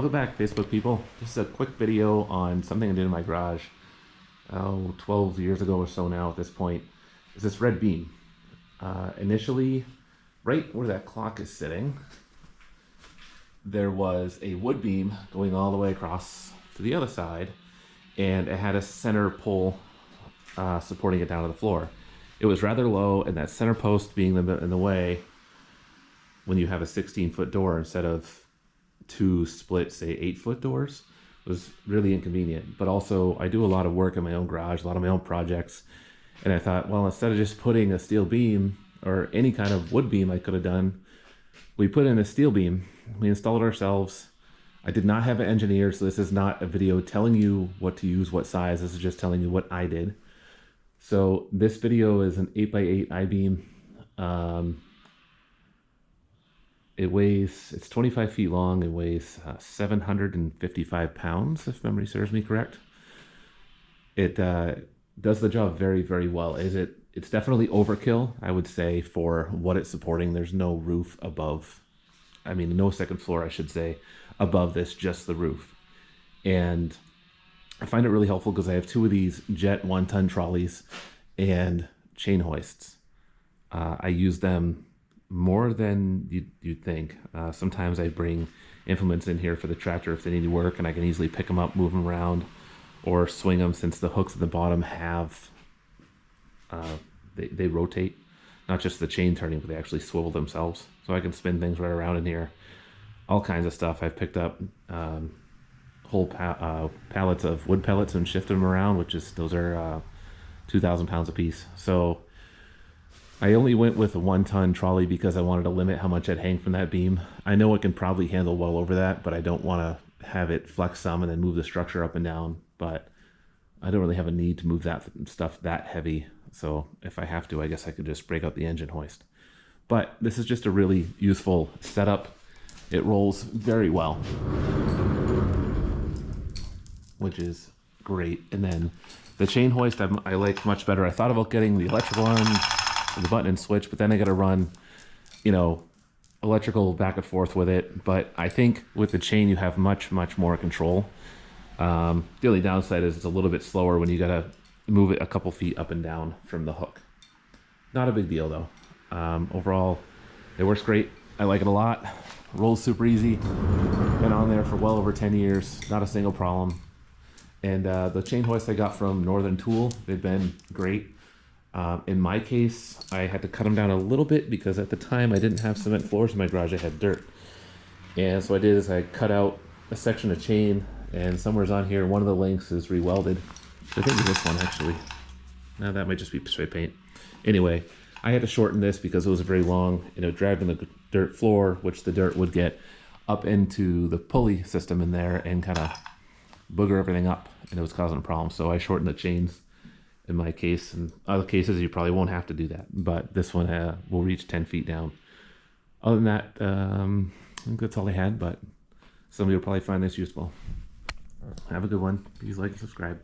Welcome back, Facebook people. Just a quick video on something I did in my garage, 12 years ago or so now at this point. Is this red beam. Initially, right where that clock is sitting, there was a wood beam going all the way across to the other side, and it had a center pole supporting it down to the floor. It was rather low, and that center post being in the way when you have a 16-foot door instead of two split, say 8-foot doors, was really inconvenient. But also, I do a lot of work in my own garage, a lot of my own projects, and I thought, well, instead of just putting a steel beam or any kind of wood beam I could have done, we put in a steel beam. We installed it ourselves. I did not have an engineer, so this is not a video telling you what to use, what size. This is just telling you what I did. So this video is an 8x8 I-beam. It's 25 feet long. It weighs 755 pounds, if memory serves me correct. It does the job very, very well. It's definitely overkill, I would say, for what it's supporting. There's no roof above, no second floor, I should say, above this, just the roof. And I find it really helpful because I have two of these jet 1-ton trolleys and chain hoists. I use them more than you'd think. Sometimes I bring implements in here for the tractor if they need work, and I can easily pick them up, move them around, or swing them, since the hooks at the bottom have they rotate, not just the chain turning, but they actually swivel themselves, so I can spin things right around in here. All kinds of stuff. I've picked up whole pallets of wood pellets and shifted them around, those are 2,000 pounds a piece. So I only went with a 1-ton trolley because I wanted to limit how much I'd hang from that beam. I know it can probably handle well over that, but I don't want to have it flex some and then move the structure up and down. But I don't really have a need to move that stuff that heavy. So if I have to, I guess I could just break out the engine hoist. But this is just a really useful setup. It rolls very well, which is great. And then the chain hoist I like much better. I thought about getting the electrical one, the button and switch, but then I got to run, electrical back and forth with it. But I think with the chain, you have much, much more control. The only downside is it's a little bit slower when you got to move it a couple feet up and down from the hook. Not a big deal though. Overall, it works great. I like it a lot. Rolls super easy. Been on there for well over 10 years. Not a single problem. And the chain hoist I got from Northerntool, they've been great. In my case, I had to cut them down a little bit because at the time I didn't have cement floors in my garage, I had dirt. And so what I did is I cut out a section of chain, and somewhere's on here, one of the links is rewelded. I think this one actually. Now that might just be spray paint. Anyway, I had to shorten this because it was very long, and it dragged in the dirt floor, which the dirt would get up into the pulley system in there and kind of booger everything up, and it was causing a problem. So I shortened the chains in my case. In other cases, you probably won't have to do that, but this one will reach 10 feet down. Other than that, I think that's all I had, but some of you will probably find this useful. Have a good one. Please like and subscribe.